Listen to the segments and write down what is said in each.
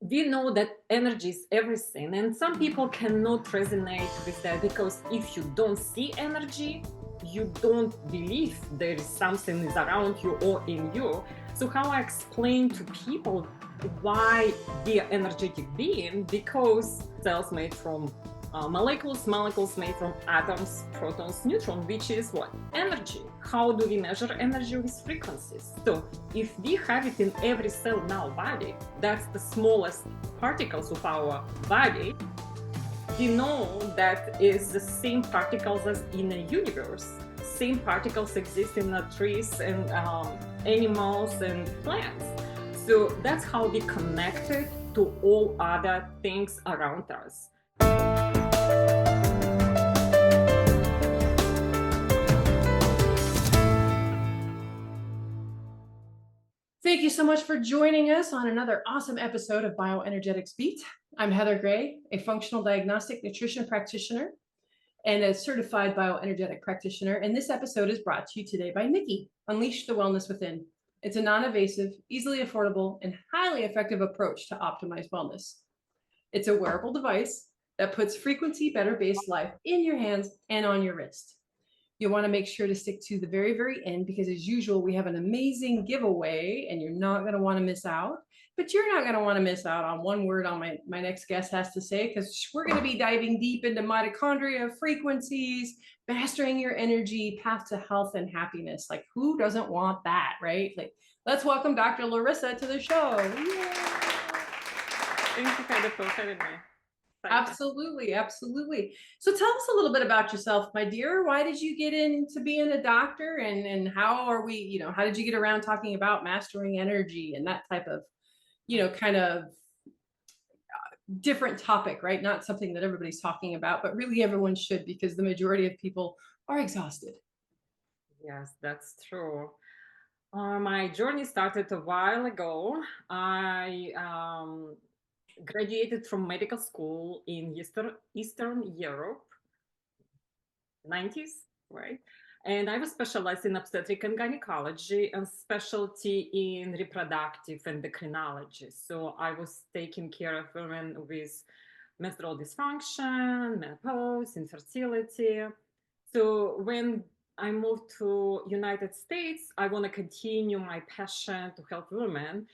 we know that energy is everything, and some people cannot resonate with that, because if you don't see energy, you don't believe there is something is around you or in you. So how I explain to people why we are energetic being, because cells made from molecules made from atoms, protons, neutrons, which is what? Energy. How do we measure energy? With frequencies. So if we have it in every cell in our body, that's the smallest particles of our body, we know that is the same particles as in the universe. Same particles exist in the trees and animals and plants. So that's how we connected to all other things around us. Thank you so much for joining us on another awesome episode of Bioenergetics Beat. I'm Heather Gray, a functional diagnostic nutrition practitioner and a certified bioenergetic practitioner. And this episode is brought to you today by Nikki, Unleash the Wellness Within. It's a non-invasive, easily affordable, and highly effective approach to optimize wellness. It's a wearable device that puts frequency better-based life in your hands and on your wrist. You'll want to make sure to stick to the very, very end, because as usual, we have an amazing giveaway and you're not going to want to miss out. But you're not going to want to miss out on one word on my next guest has to say, because we're going to be diving deep into mitochondria, frequencies, mastering your energy, path to health and happiness. Like, who doesn't want that, right? Like, let's welcome Dr. Larisa to the show. Yay! Thank you, Heather, for having me. Absolutely, absolutely. So tell us a little bit about yourself, my dear. Why did you get into being a doctor, and how are we, how did you get around talking about mastering energy and that type of, kind of different topic, right? Not something that everybody's talking about, but really everyone should, because the majority of people are exhausted. Yes, that's true. My journey started a while ago. I graduated from medical school in Eastern Europe, 90s, right? And I was specialized in obstetric and gynecology and specialty in reproductive endocrinology. So I was taking care of women with menstrual dysfunction, menopause, infertility. So when I moved to United States, I want to continue my passion to help women.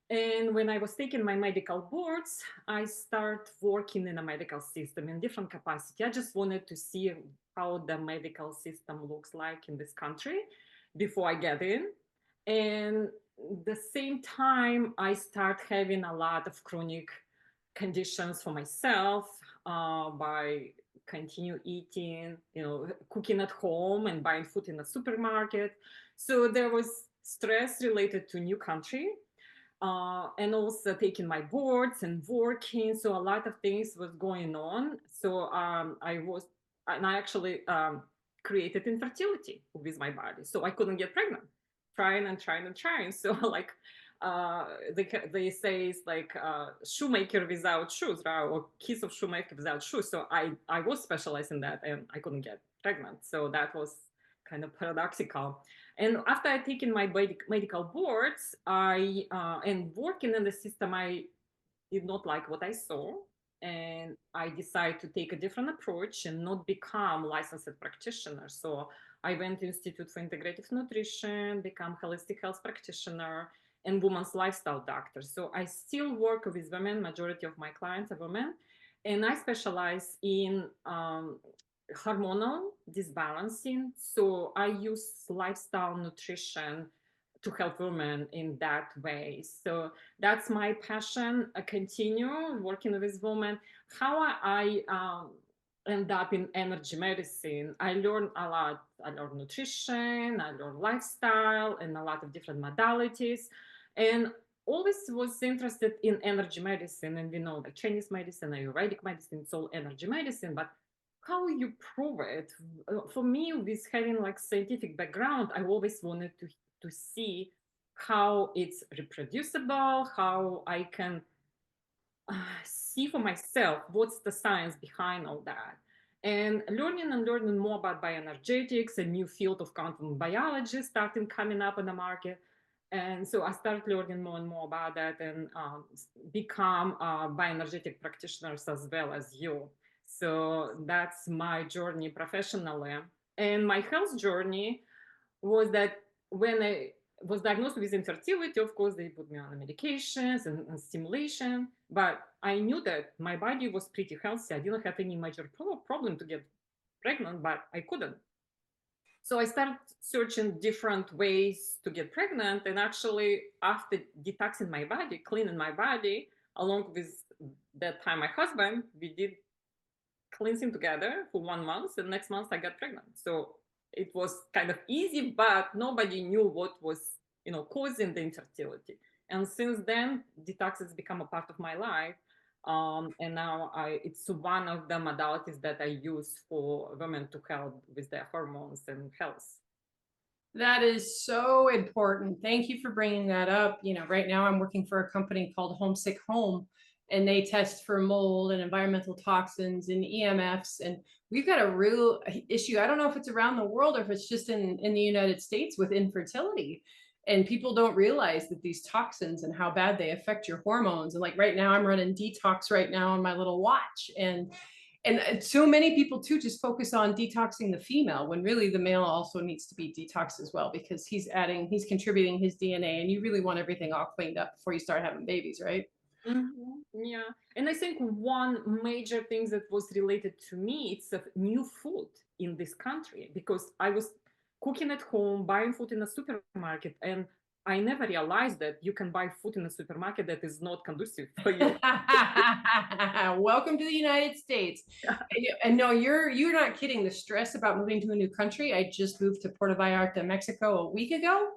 And when I was taking my medical boards, I started working in a medical system in different capacity. I just wanted to see how the medical system looks like in this country before I get in. And the same time, I start having a lot of chronic conditions for myself by continue eating, cooking at home and buying food in the supermarket. So there was stress related to new country, and also taking my boards and working. So a lot of things was going on. So I actually created infertility with my body. So I couldn't get pregnant, trying and trying and trying. So like they say it's like shoemaker without shoes, right? Or kiss of shoemaker without shoes. So I was specialized in that, and I couldn't get pregnant. So that was kind of paradoxical. And after I taken my medical boards, and working in the system, I did not like what I saw, and I decided to take a different approach and not become licensed practitioner. So I went to Institute for Integrative Nutrition, become holistic health practitioner, and women's lifestyle doctor. So I still work with women. Majority of my clients are women, and I specialize in hormonal disbalancing. So I use lifestyle nutrition to help women in that way. So that's my passion. I continue working with women. How I end up in energy medicine, I learned a lot. I learned nutrition, I learned lifestyle, and a lot of different modalities. And always was interested in energy medicine. And we know like Chinese medicine, Ayurvedic medicine, it's all energy medicine. But how you prove it? For me, with having like scientific background, I always wanted to see how it's reproducible, how I can see for myself what's the science behind all that. And learning more about bioenergetics, a new field of quantum biology starting coming up in the market. And so I started learning more and more about that, and become bioenergetic practitioners as well as you. So that's my journey professionally. And my health journey was that when I was diagnosed with infertility, of course, they put me on medications and stimulation, but I knew that my body was pretty healthy. I didn't have any major problem to get pregnant, but I couldn't. So I started searching different ways to get pregnant. And actually, after detoxing my body, cleaning my body, along with that time, my husband, we did cleansing together for 1 month. And next month, I got pregnant. So it was kind of easy, but nobody knew what was, causing the infertility. And since then, detox has become a part of my life. And now it's one of the modalities that I use for women to help with their hormones and health. That is so important. Thank you for bringing that up. Right now I'm working for a company called Homesick Home, and they test for mold and environmental toxins and EMFs. And we've got a real issue. I don't know if it's around the world or if it's just in the United States with infertility. And people don't realize that these toxins and how bad they affect your hormones. And like right now, I'm running detox right now on my little watch. And so many people too just focus on detoxing the female when really the male also needs to be detoxed as well, because he's contributing his DNA, and you really want everything all cleaned up before you start having babies, right? Yeah. And I think one major thing that was related to me, it's a new food in this country, because I was cooking at home, buying food in a supermarket, and I never realized that you can buy food in a supermarket that is not conducive for you. Welcome to the United States. And no, you're not kidding. The stress about moving to a new country. I just moved to Puerto Vallarta, Mexico a week ago,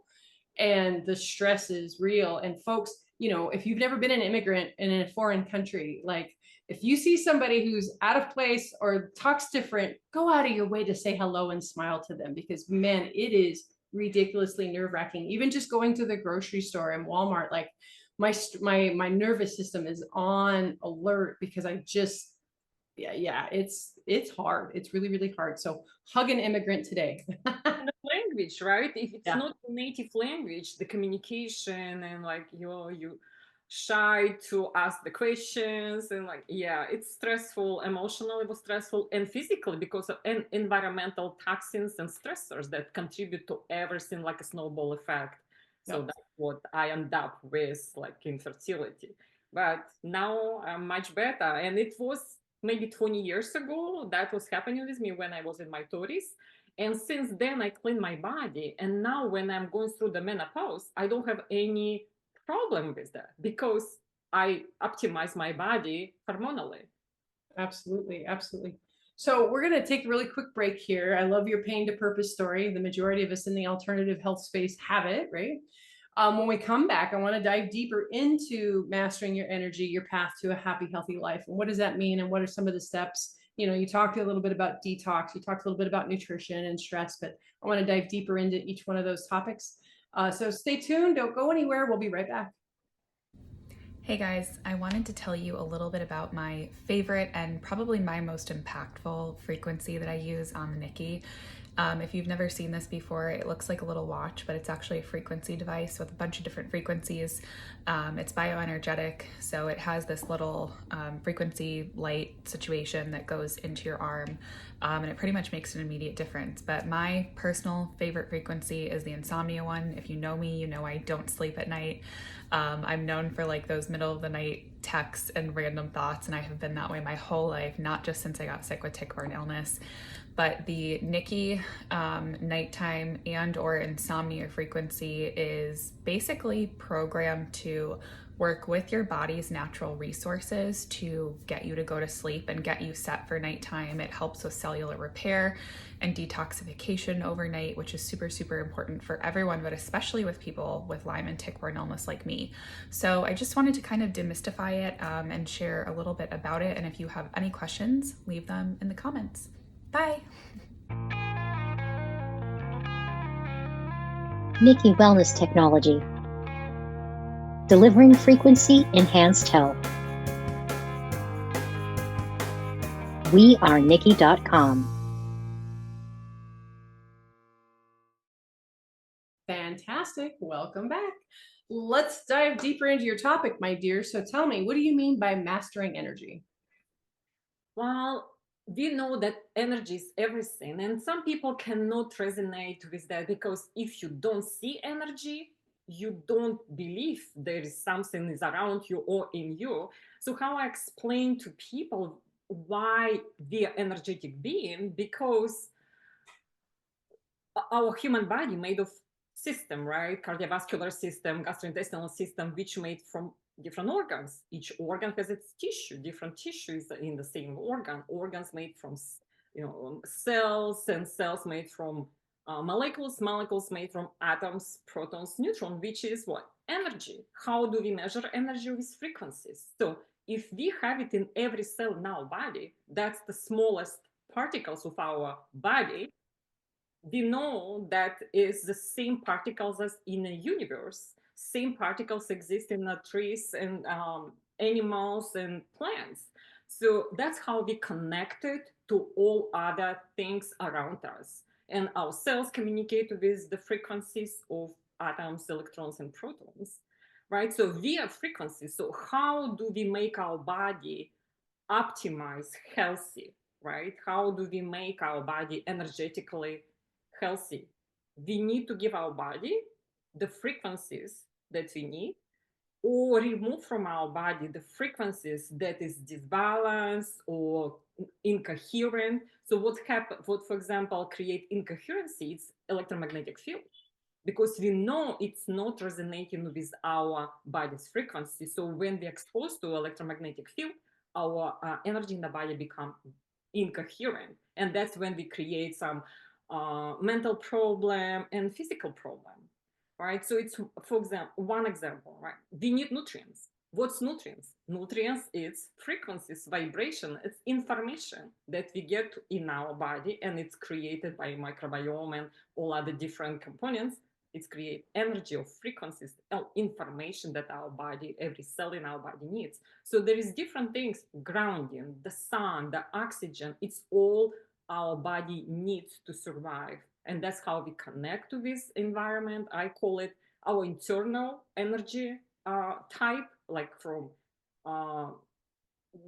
and the stress is real. And folks, if you've never been an immigrant in a foreign country, like if you see somebody who's out of place or talks different, go out of your way to say hello and smile to them, because man, it is ridiculously nerve-wracking. Even just going to the grocery store and Walmart, like my nervous system is on alert, because I just it's hard. It's really, really hard. So hug an immigrant today. Language, right? If it's Yeah. not native language, the communication, and like you shy to ask the questions, and like, yeah, it's stressful. Emotionally it was stressful, and physically, because of environmental toxins and stressors that contribute to everything, like a snowball effect. So Yep. that's what I end up with, like infertility. But now I'm much better. And it was maybe 20 years ago that was happening with me when I was in my 30s. And since then, I clean my body. And now, when I'm going through the menopause, I don't have any problem with that, because I optimize my body hormonally. Absolutely. Absolutely. So we're going to take a really quick break here. I love your pain to purpose story. The majority of us in the alternative health space have it, right? When we come back, I want to dive deeper into mastering your energy, your path to a happy, healthy life. And what does that mean? And what are some of the steps? You talked a little bit about detox, you talked a little bit about nutrition and stress, but I want to dive deeper into each one of those topics. So stay tuned. Don't go anywhere. We'll be right back. Hey guys, I wanted to tell you a little bit about my favorite and probably my most impactful frequency that I use on the Nikki. If you've never seen this before, it looks like a little watch, but it's actually a frequency device with a bunch of different frequencies. It's bioenergetic, so it has this little frequency light situation that goes into your arm, and it pretty much makes an immediate difference. But my personal favorite frequency is the insomnia one. If you know me, you know I don't sleep at night. I'm known for like those middle of the night texts and random thoughts, and I have been that way my whole life, not just since I got sick with tick-borne illness. But the Nikki nighttime and or insomnia frequency is basically programmed to work with your body's natural resources to get you to go to sleep and get you set for nighttime. It helps with cellular repair and detoxification overnight, which is super, super important for everyone, but especially with people with Lyme and tick-borne illness like me. So I just wanted to kind of demystify it and share a little bit about it. And if you have any questions, leave them in the comments. Bye. Nikki Wellness Technology. Delivering frequency enhanced health. We are Nikki.com. Fantastic. Diagnostic. Welcome back. Let's dive deeper into your topic, my dear. So tell me, what do you mean by mastering energy? Well, we know that energy is everything, and some people cannot resonate with that because if you don't see energy, you don't believe there is something is around you or in you. So how I explain to people why we are energetic being, because our human body made of system, right? Cardiovascular system, gastrointestinal system, which made from different organs. Each organ has its tissue, different tissues in the same organ. Organs made from, cells, and cells made from molecules, molecules made from atoms, protons, neutrons, which is what? Energy. How do we measure energy? With frequencies. So if we have it in every cell in our body, that's the smallest particles of our body. We know that is the same particles as in the universe. Same particles exist in the trees and animals and plants. So that's how we connected to all other things around us. And our cells communicate with the frequencies of atoms, electrons, and protons, right? So via frequencies. So how do we make our body optimize healthy, right? How do we make our body energetically healthy? We need to give our body the frequencies that we need, or remove from our body the frequencies that is disbalanced or incoherent. So what happen, what for example create incoherency? It's electromagnetic field, because we know it's not resonating with our body's frequency. So when we're exposed to electromagnetic field, our energy in the body become incoherent, and that's when we create some mental problem and physical problem, right? So it's, for example, one example, right? We need nutrients. What's nutrients? Nutrients is frequencies, vibration, it's information that we get in our body, and it's created by microbiome and all other different components. It's create energy of frequencies, information that our body, every cell in our body needs. So there is different things, grounding, the sun, the oxygen, it's all our body needs to survive. And that's how we connect to this environment. I call it our internal energy type, like from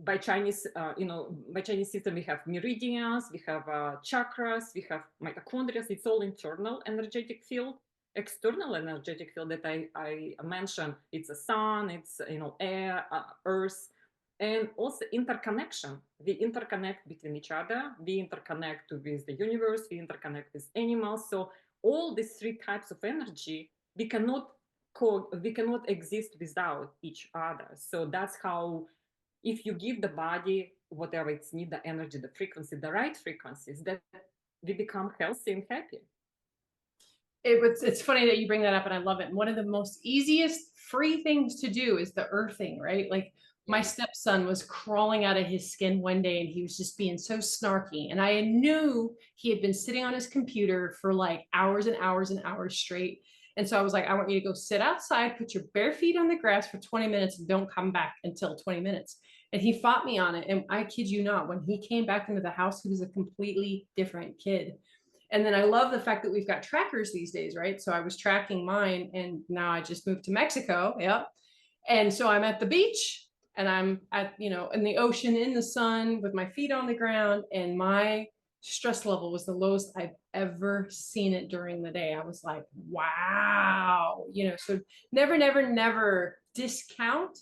by Chinese, by Chinese system, we have meridians, we have chakras, we have mitochondria. It's all internal energetic field. External energetic field that I mentioned, it's a sun, it's air, earth, and also interconnection. We interconnect between each other. We interconnect with the universe. We interconnect with animals. So all these three types of energy, we cannot exist without each other. So that's how, if you give the body whatever it's need, the energy, the frequency, the right frequencies, that we become healthy and happy. It's funny that you bring that up, and I love it. And one of the most easiest free things to do is the earthing, right? Like my stepson was crawling out of his skin one day, and he was just being so snarky. And I knew he had been sitting on his computer for like hours and hours and hours straight. And so I was like, I want you to go sit outside, put your bare feet on the grass for 20 minutes, and don't come back until 20 minutes. And he fought me on it. And I kid you not, when he came back into the house, he was a completely different kid. And then I love the fact that we've got trackers these days, right? So I was tracking mine, and now I just moved to Mexico. Yep. And so I'm at the beach, and I'm at, in the ocean, in the sun, with my feet on the ground, and my stress level was the lowest I've ever seen it during the day. I was like, wow, so never discount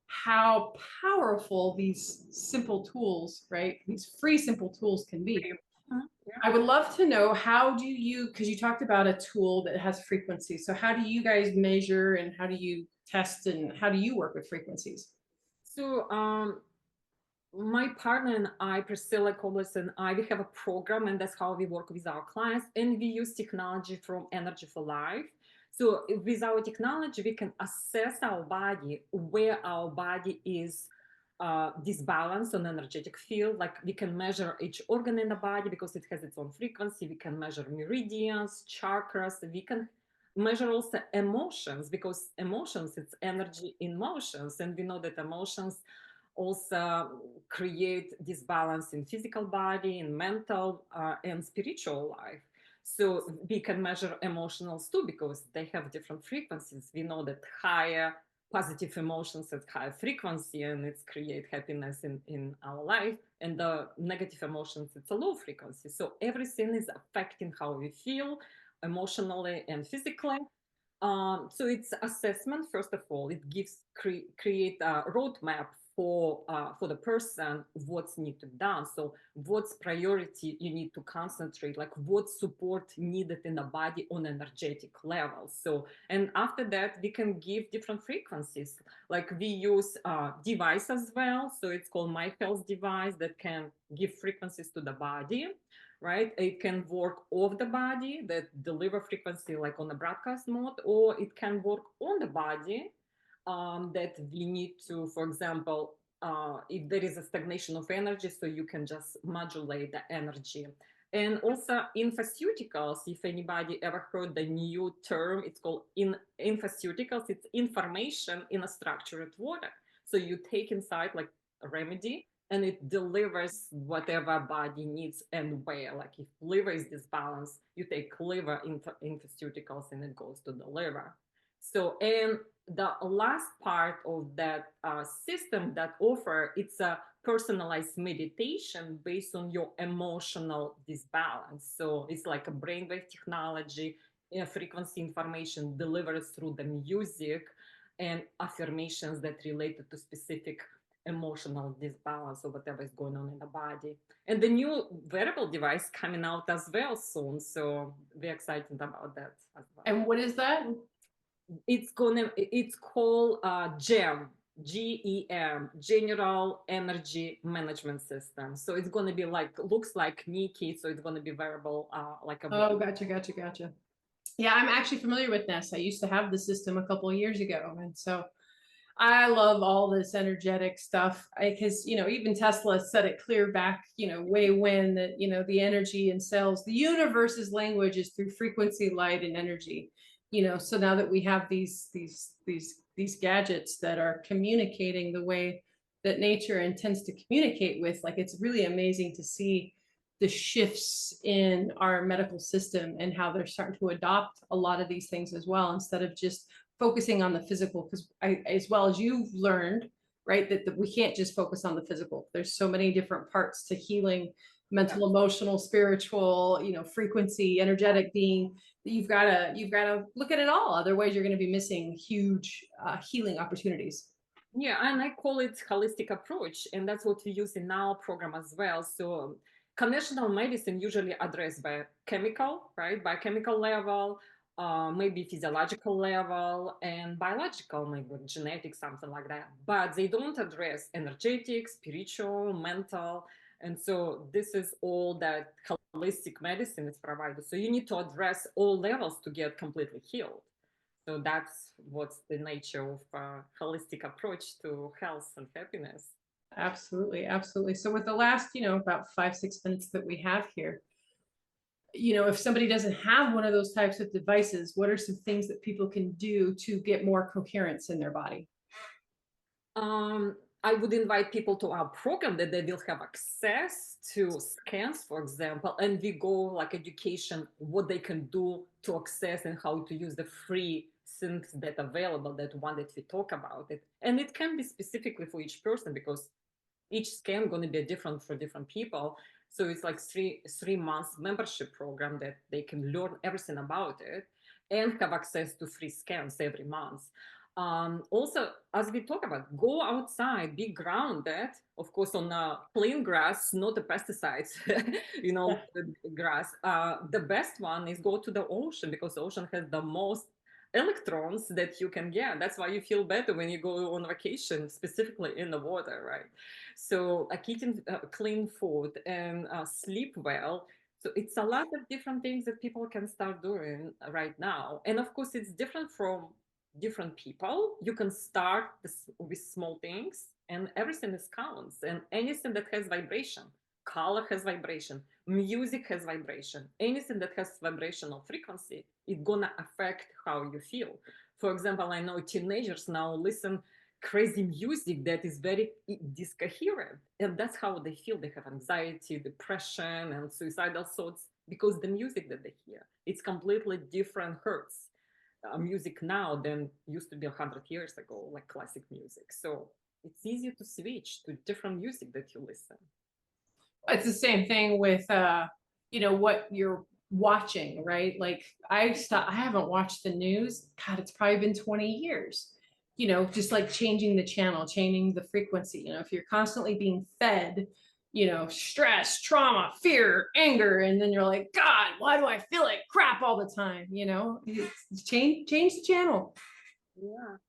how powerful these simple tools, right? These free, simple tools can be. I would love to know, how do you, because you talked about a tool that has frequencies. So how do you guys measure, and how do you test, and how do you work with frequencies? So my partner and I, Priscilla Koblis and I, we have a program, and that's how we work with our clients. And we use technology from Energy for Life. So with our technology, we can assess our body, where our body is disbalance on energetic field. Like we can measure each organ in the body because it has its own frequency. We can measure meridians, chakras. We can measure also emotions, because emotions, it's energy in motions, and we know that emotions also create disbalance in physical body, in mental and spiritual life. So we can measure emotionals too, because they have different frequencies. We know that higher positive emotions at higher frequency, and it's create happiness in our life. And the negative emotions, it's a low frequency. So everything is affecting how we feel emotionally and physically. So it's assessment. First of all, it gives create a roadmap for the person what's need to be done. So what's priority you need to concentrate, like what support needed in the body on energetic level. So and after that we can give different frequencies. Like we use device as well. So it's called My Health device that can give frequencies to the body, right? It can work off the body that deliver frequency like on a broadcast mode, or it can work on the body that we need to, for example, if there is a stagnation of energy, so you can just modulate the energy. And also infaceuticals, if anybody ever heard the new term, it's called infaceuticals. It's information in a structured water. So you take inside like a remedy, and it delivers whatever body needs and where. Like if liver is disbalanced, you take liver infaceuticals and it goes to the liver. So, and the last part of that system that offer, it's a personalized meditation based on your emotional disbalance. So it's like a brainwave technology, frequency information delivered through the music and affirmations that related to specific emotional disbalance or whatever is going on in the body. And the new wearable device coming out as well soon. So we're excited about that as well. And what is that? It's called GEM, GEM, General Energy Management System. So it's going to be like, looks like Nikki. So it's going to be wearable like a. Oh, gotcha. Yeah, I'm actually familiar with Nest. I used to have the system a couple of years ago. And so I love all this energetic stuff because, even Tesla said it clear back, way when that, the energy in cells, the universe's language is through frequency, light, and energy. So now that we have these gadgets that are communicating the way that nature intends to communicate with, like, it's really amazing to see the shifts in our medical system and how they're starting to adopt a lot of these things as well, instead of just focusing on the physical. Because as well as you've learned, right, that we can't just focus on the physical. There's so many different parts to healing, mental, emotional, spiritual, frequency, energetic being, that you've got to look at it all. Otherwise you're going to be missing huge healing opportunities. Yeah, and I call it holistic approach, and that's what we use in our program as well. So conventional medicine usually address by chemical, right, by chemical level, maybe physiological level, and biological, maybe genetic, something like that. But they don't address energetic, spiritual, mental. And so this is all that holistic medicine is provided. So you need to address all levels to get completely healed. So that's what's the nature of holistic approach to health and happiness. Absolutely. So with the last, about 5-6 minutes that we have here, if somebody doesn't have one of those types of devices, what are some things that people can do to get more coherence in their body? I would invite people to our program that they will have access to scans, for example, and we go like education, what they can do to access and how to use the free things that available, that one that we talk about it. And it can be specifically for each person, because each scan going to be different for different people. So it's like three months membership program that they can learn everything about it and have access to free scans every month. Also, as we talk about, go outside, be grounded, of course, on plain grass, not the pesticides, grass. The best one is go to the ocean, because the ocean has the most electrons that you can get. That's why you feel better when you go on vacation, specifically in the water, right? So eating clean food and sleep well. So it's a lot of different things that people can start doing right now. And of course, it's different from different people. You can start with small things, and everything is counts. And anything that has vibration, color has vibration, music has vibration, anything that has vibrational frequency, it's gonna affect how you feel. For example, I know teenagers now listen crazy music that is very discoherent, and that's how they feel. They have anxiety, depression, and suicidal thoughts because the music that they hear, it's completely different hertz music now than used to be 100 years ago, like classic music. So it's easy to switch to different music that you listen. It's the same thing with what you're watching, right? Like I haven't watched the news. God, it's probably been 20 years. Just like changing the channel, changing the frequency. If you're constantly being fed, stress, trauma, fear, anger, and then you're like, God, why do I feel like crap all the time? Change the channel.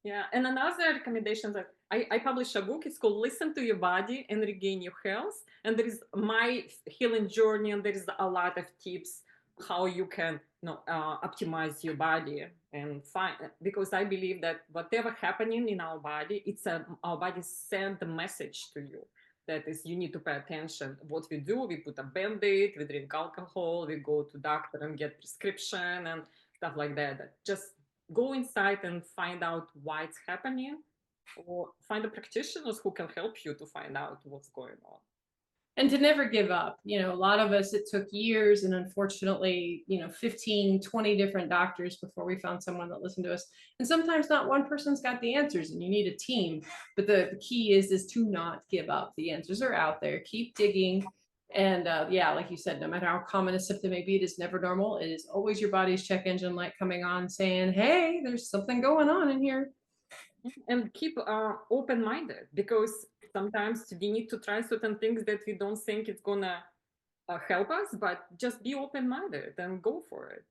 Yeah. And another recommendation that I publish a book, it's called Listen to Your Body and Regain Your Health. And there is my healing journey, and there is a lot of tips how you can optimize your body and find, because I believe that whatever happening in our body, our body send a message to you. That is, you need to pay attention. What we do, we put a band-aid, we drink alcohol, we go to doctor and get prescription and stuff like that. Just go inside and find out why it's happening, or find the practitioners who can help you to find out what's going on. And to never give up. A lot of us, it took years, and unfortunately, 15, 20 different doctors before we found someone that listened to us. And sometimes not one person's got the answers, and you need a team. But the key is to not give up. The answers are out there. Keep digging. And like you said, no matter how common a symptom may be, it is never normal. It is always your body's check engine light coming on saying, hey, there's something going on in here. And keep open-minded, because sometimes we need to try certain things that we don't think it's gonna help us, but just be open-minded and go for it.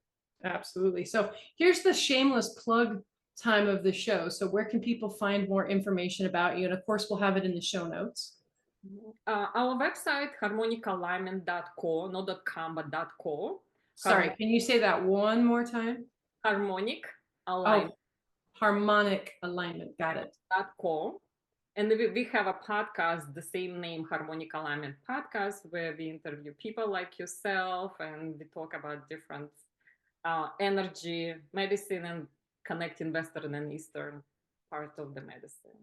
Absolutely. So here's the shameless plug time of the show. So where can people find more information about you? And of course, we'll have it in the show notes. Our website, harmonicalignment.co, not .com, but .co. Sorry, can you say that one more time? Harmonic Alignment. Oh, Harmonic Alignment. Got it. .co. And we have a podcast, the same name, Harmonic Alignment Podcast, where we interview people like yourself, and we talk about different energy, medicine, and connecting Western and Eastern part of the medicine.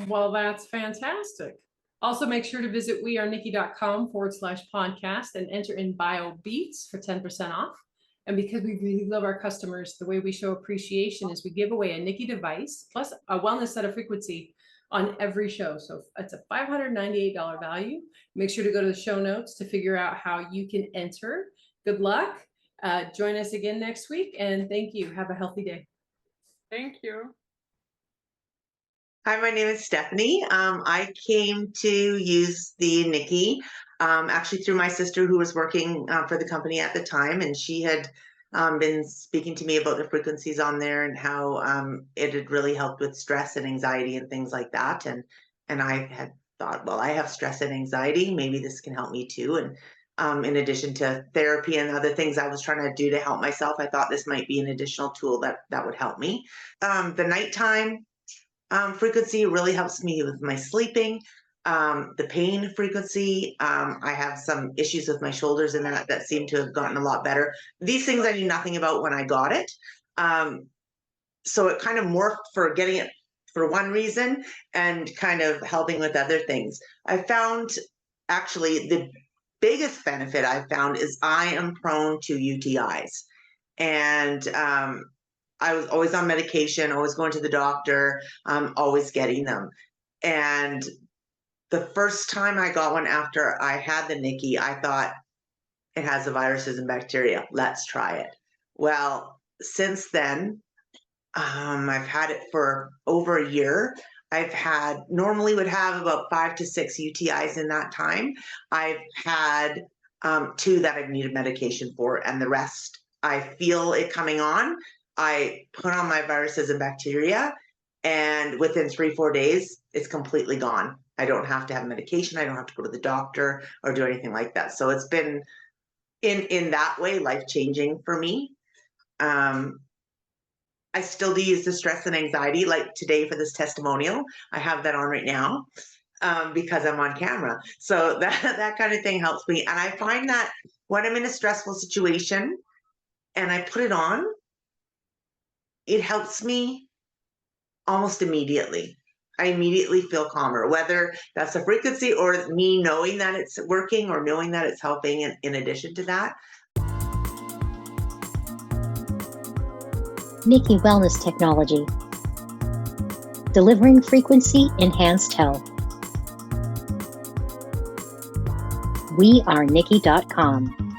Well, that's fantastic. Also, make sure to visit wearenikki.com/podcast and enter in BioBeats for 10% off. And because we really love our customers, the way we show appreciation is we give away a Nikki device plus a wellness set of frequency on every show. So it's a $598 value. Make sure to go to the show notes to figure out how you can enter. Good luck. Join us again next week. And thank you. Have a healthy day. Thank you. Hi, my name is Stephanie. I came to use the Nikki actually through my sister, who was working for the company at the time, and she had been speaking to me about the frequencies on there and how it had really helped with stress and anxiety and things like that. And I had thought, well, I have stress and anxiety, maybe this can help me too. And in addition to therapy and other things I was trying to do to help myself, I thought this might be an additional tool that would help me. The nighttime frequency really helps me with my sleeping. The pain frequency, I have some issues with my shoulders and that seem to have gotten a lot better. These things I knew nothing about when I got it. So it kind of morphed for getting it for one reason and kind of helping with other things. I found actually the biggest benefit I've found is I am prone to UTIs. And I was always on medication, always going to the doctor, always getting them. And the first time I got one after I had the Nikki, I thought it has the viruses and bacteria. Let's try it. Well, since then, I've had it for over a year. Normally would have about 5 to 6 UTIs in that time. I've had 2 that I've needed medication for, and the rest, I feel it coming on. I put on my viruses and bacteria, and within 3-4 days, it's completely gone. I don't have to have medication. I don't have to go to the doctor or do anything like that. So it's been, in that way, life-changing for me. I still do use the stress and anxiety, like today for this testimonial. I have that on right now because I'm on camera. So that kind of thing helps me. And I find that when I'm in a stressful situation and I put it on, it helps me almost immediately. I immediately feel calmer, whether that's a frequency or me knowing that it's working or knowing that it's helping in addition to that. Nikki Wellness Technology. Delivering frequency enhanced health. We are Nikki.com.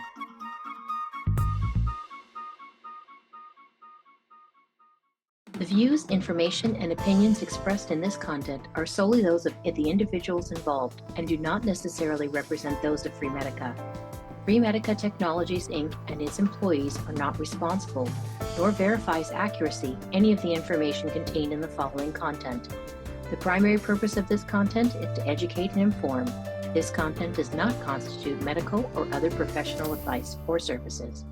The views, information, and opinions expressed in this content are solely those of the individuals involved and do not necessarily represent those of Freemedica. Freemedica Technologies Inc. and its employees are not responsible, nor verifies accuracy any of the information contained in the following content. The primary purpose of this content is to educate and inform. This content does not constitute medical or other professional advice or services.